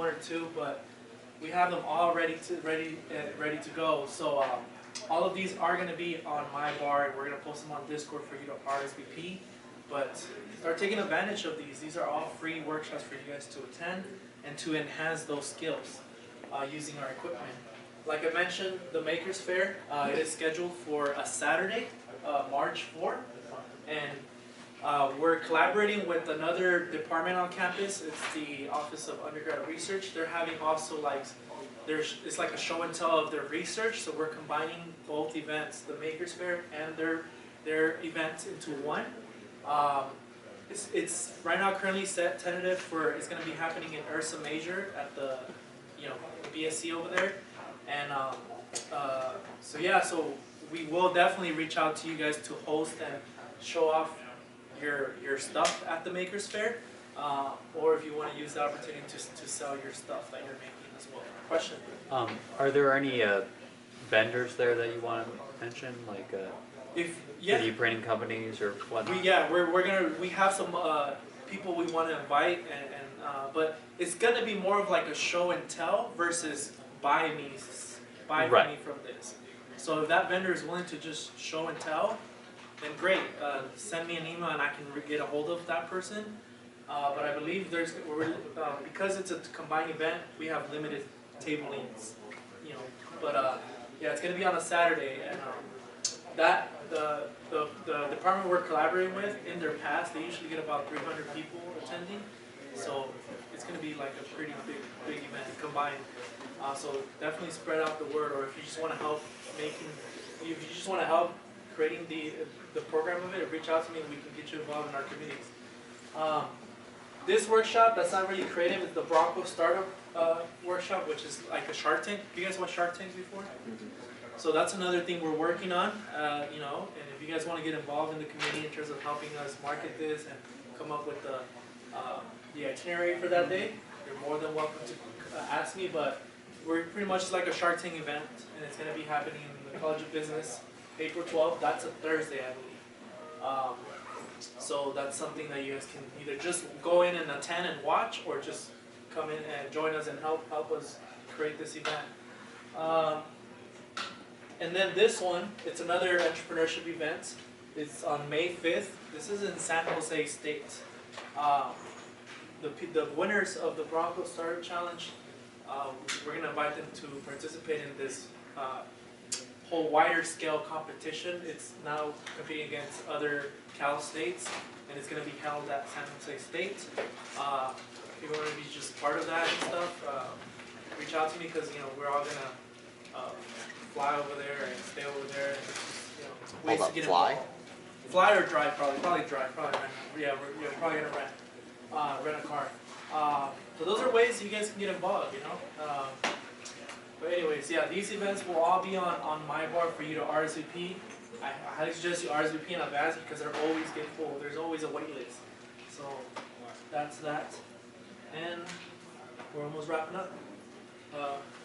one or two, but we have them all ready to go. So all of these are going to be on my bar, and we're going to post them on Discord for you to RSVP. But start taking advantage of these. These are all free workshops for you guys to attend and to enhance those skills using our equipment. Like I mentioned, the Makers Fair, it is scheduled for a Saturday, March 4th, and we're collaborating with another department on campus. It's the Office of Undergraduate Research. They're having also like, it's like a show and tell of their research, so we're combining both events, the Makers Fair and their events into one. It's right now currently set tentative for, it's going to be happening in Ursa Major at the BSC over there. And so yeah, so we will definitely reach out to you guys to host and show off your stuff at the Makers Fair, or if you want to use the opportunity to sell your stuff that you're making as well. Question? Are there any vendors there that you want to mention, like 3D printing companies or what? We have some people we want to invite, but it's gonna be more of like a show and tell versus buy me from this. So if that vendor is willing to just show and tell, then great. Send me an email and I can get a hold of that person. But I believe because it's a combined event, we have limited table needs, But yeah, it's gonna be on a Saturday, and the department we're collaborating with, in their past, they usually get about 300 people attending. So it's gonna be like a pretty big event combined. So definitely spread out the word, or if you just want to help creating the program of it, reach out to me and we can get you involved in our committees. This workshop that's not really creative is the Bronco Startup workshop, which is like a Shark Tank. Have you guys watched Shark Tank before? So that's another thing we're working on, and if you guys want to get involved in the committee in terms of helping us market this and come up with the itinerary for that day, you're more than welcome to ask me, but we're pretty much like a Shark Tank event, and it's going to be happening in the College of Business, April 12th. That's a Thursday, I believe. So that's something that you guys can either just go in and attend and watch, or just come in and join us and help us create this event. And then this one, it's another entrepreneurship event. It's on May 5th. This is in San Jose State. The winners of the Bronco Startup Challenge, we're going to invite them to participate in this whole wider scale competition. It's now competing against other Cal states, and it's going to be held at San Jose State. If you want to be just part of that and stuff, reach out to me, because we're all going to fly over there and stay over there. And ways to get involved. Fly or drive, probably drive, probably rent. Yeah, we're probably gonna rent a car. So those are ways you guys can get involved, But anyways, yeah, these events will all be on my bar for you to RSVP. I highly suggest you RSVP in advance, because they're always get full. There's always a wait list. So that's that, and we're almost wrapping up.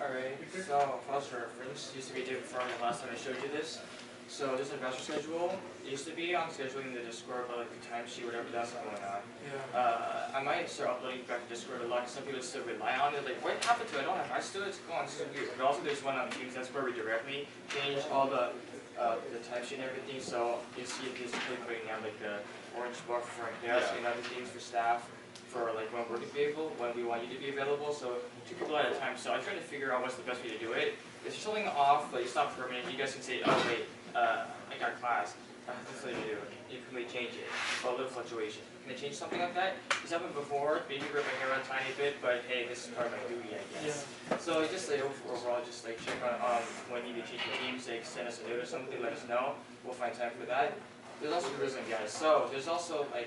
Alright, so files for reference used to be different from the last time I showed you this. So this investor schedule used to be on scheduling the Discord, but like the timesheet, whatever that's going on. Yeah. I might start uploading back to Discord a lot, because some people still rely on it. Like, what happened to it? I still, it's gone, it's so weird. But also there's one on Teams, that's where we directly change all the timesheet and everything. So you see it's putting out like the orange bar for front desk and other things for staff, for like when we're available, when we want you to be available. So 2 people at a time. So I try to figure out what's the best way to do it. If you're something off, like it's not permanent, you guys can say, oh wait, I got class. This is what you do. You can really change it. A little fluctuation. Can I change something like that? It's happened before. Maybe rip my hair out a tiny bit, but hey, this is part of my duty, I guess. Yeah. So just like overall, just like check on when you need to change your teams. Like send us a note or something. Let us know. We'll find time for that. There's also rules and guides. So there's also I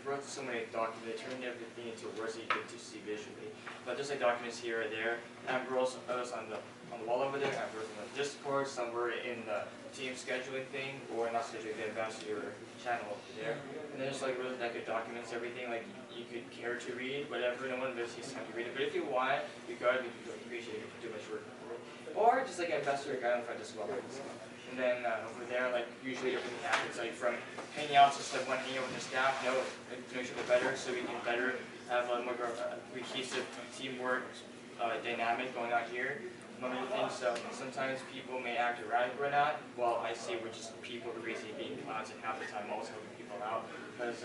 wrote so many documents. I turned everything into words that you get to see visually. But there's like documents here or there. And I've wrote others on the wall over there. I've wrote on the Discord, somewhere in the team scheduling thing, or not scheduling, the ambassador channel over there. And then there's like really like documents, everything like you could care to read, whatever. No one really takes time to read it. But if you want, you gotta appreciate it. Too much work. Or just like an ambassador guide on front as well. And then over there, like usually everything happens like from hanging out, just like one hanging out with the staff, to make sure they're better, so we can better have a more cohesive team teamwork dynamic going on here. One of the things, sometimes people may act erratic or not. Well, I say we're just people crazy being clowns, and half the time always helping people out. Because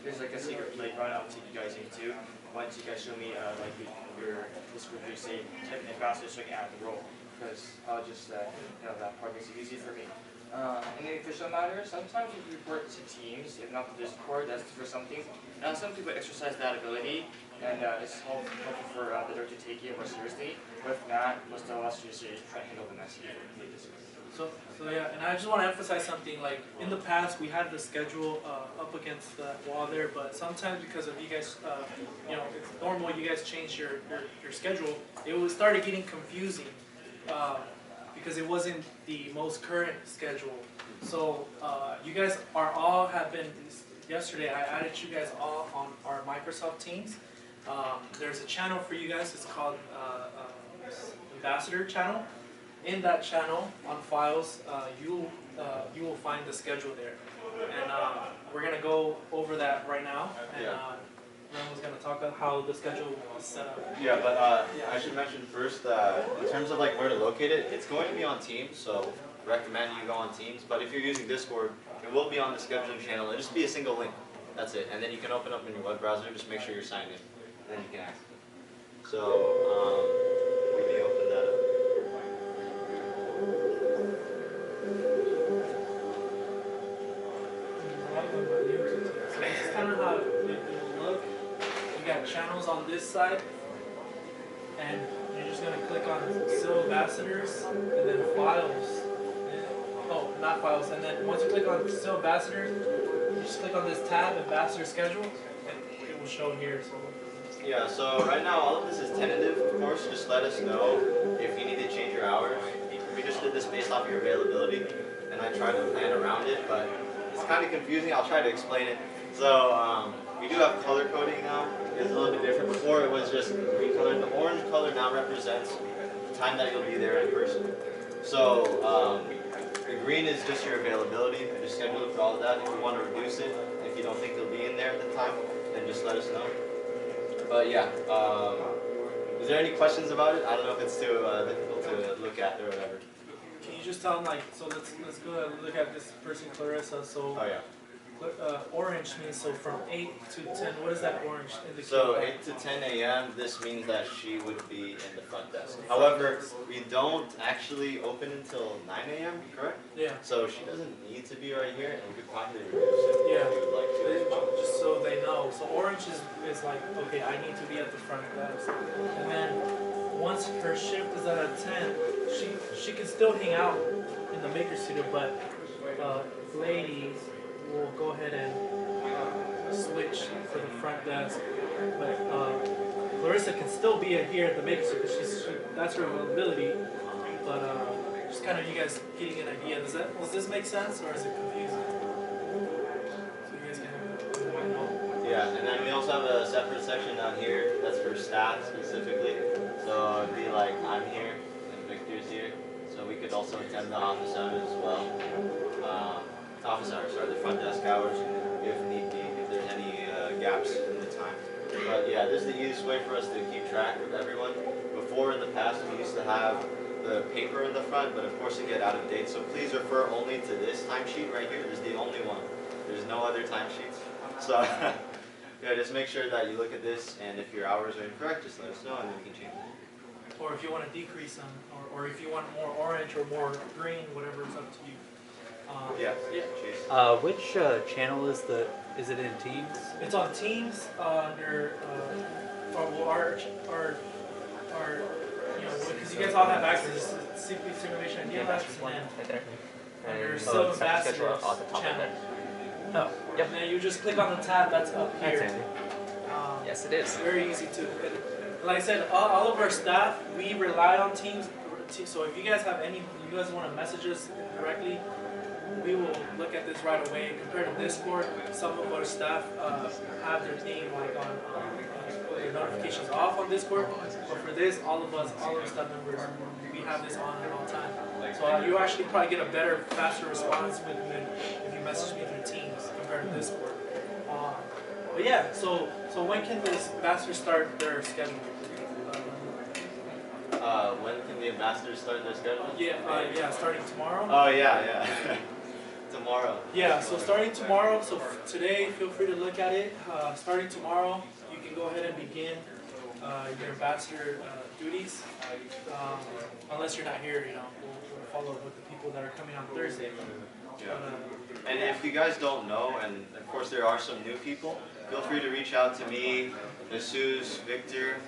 there's like a secret playground I'll take you guys into. Once you guys show me like your Discord, you say type ambassador so I can add the role. Because I'll just that part makes it easy for me. In the official matter, sometimes we report to teams, if not the Discord, that's for some things. Some people exercise that ability, and it's helpful for the director to take it more seriously. But if not, most of us just try to handle the message in the Discord. So yeah, and I just want to emphasize something, like in the past we had the schedule up against the wall there, but sometimes because of you guys, it's normal you guys change your schedule, it started getting confusing because it wasn't the most current schedule. So you guys have been, yesterday I added you guys all on our Microsoft Teams. There's a channel for you guys, it's called Ambassador channel. In that channel, on files, you will find the schedule there, and we're gonna go over that right now. And Ren going to talk about how the schedule is set up. Yeah, but I should mention first, in terms of like where to locate it, it's going to be on Teams, so recommend you go on Teams. But if you're using Discord, it will be on the scheduling channel. It'll just be a single link. That's it, and then you can open up in your web browser. Just make sure you're signed in, and then you can access it. So we may open that up. So this is kind of how it will look. You got channels on this side, and you're just going to click on SIIL Ambassadors, and then Files. Oh, not Files. And then once you click on SIIL Ambassadors, you just click on this tab, Ambassador Schedule, and it will show here. So. Yeah, so right now all of this is tentative, of course. Just let us know if you need to change your hours. We just did this based off your availability, and I tried to plan around it, but it's kind of confusing. I'll try to explain it. So we do have color coding now. It's a little bit different. Before it was just green color. The orange color now represents the time that you'll be there in person. So the green is just your availability. I just schedule it for all of that. If you want to reduce it, if you don't think you'll be in there at the time, then just let us know. But yeah, is there any questions about it? I don't know if it's too difficult to look at or whatever. Can you just tell them, like, so let's go ahead and look at this person, Clarissa. So Oh yeah. Orange means, so from 8 to 10, what does that orange indicate? So 8 to 10 a.m. this means that she would be in the front desk. However, we don't actually open until 9 a.m., correct? Yeah. So she doesn't need to be right here, and we could probably reduce it Yeah. if you would like to. Just so they know. So orange is like, okay, I need to be at the front desk. And then once her shift is at 10, she can still hang out in the maker studio, but ladies will go ahead and switch for the front desk. But Clarissa can still be here at the maker studio because that's her availability. But just kind of you guys getting an idea. Does this make sense, or is it confusing? So you guys can know. Yeah, and then we also have a separate section down here that's for staff specifically. So it'd be like I'm here and Victor's here. So we could also attend the office hours as well. Office hours, sorry, the front desk hours, if need be, if there's any gaps in the time. But yeah, this is the easiest way for us to keep track of everyone. Before in the past, we used to have the paper in the front, but of course it get out of date. So please refer only to this timesheet right here. This is the only one. There's no other timesheets. So yeah, just make sure that you look at this, and if your hours are incorrect, just let us know, and then we can change it. Or if you want to decrease them, or if you want more orange or more green, whatever, it's up to you. Yeah. Which channel is it in Teams? It's on Teams under our because you guys all have access to CP Simulation and DLS, and then under SIIL Ambassadors channel. Oh, yep. And then you just click on the tab that's up here. That's handy. Yes, it is. Very easy to. And like I said, all of our staff, we rely on Teams. So if you guys have you guys want to message us directly, we will look at this right away. Compared to Discord, some of our staff have their name like on their notifications off on Discord. But for this, all of our staff members, we have this on at all time. So you actually probably get a better, faster response with me if you message me through Teams compared to Discord. But yeah, so when can this ambassador start their schedule? When can the ambassadors start their schedule? Yeah, starting tomorrow. Oh yeah. Tomorrow. Yeah, so starting tomorrow, so today, feel free to look at it. Starting tomorrow, you can go ahead and begin your ambassador duties. Unless you're not here, we'll follow up with the people that are coming on Thursday. Yeah. And if you guys don't know, and of course there are some new people, feel free to reach out to me, Jesus, Victor.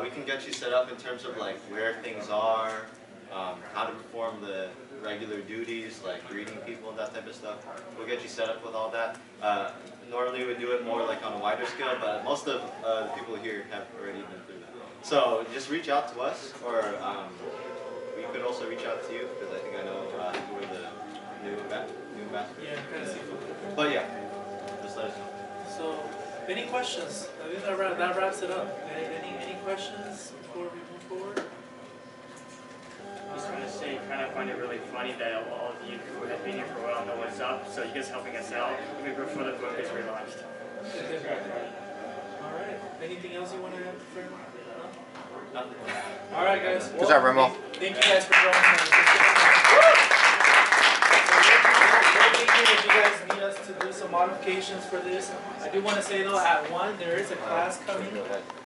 We can get you set up in terms of like where things are, how to perform the regular duties like greeting people and that type of stuff. We'll get you set up with all that. Normally we do it more like on a wider scale, but most of the people here have already been through that. So just reach out to us, or we could also reach out to you, because I think I know who are the new ambassadors. Yeah, kind of see. But yeah, just let us know. So, any questions? I think that wraps it up. Any questions before we move forward? Just want to say, kind of find it really funny that all of you who have been here for a while know what's up. So you guys helping us out even before the book is relaunched. All right. Anything else you want to add, friend? No? All right, guys. Good job, Remo. Thank you guys for joining us. If you guys need us to do some modifications for this, I do want to say though, at 1 there is a class coming.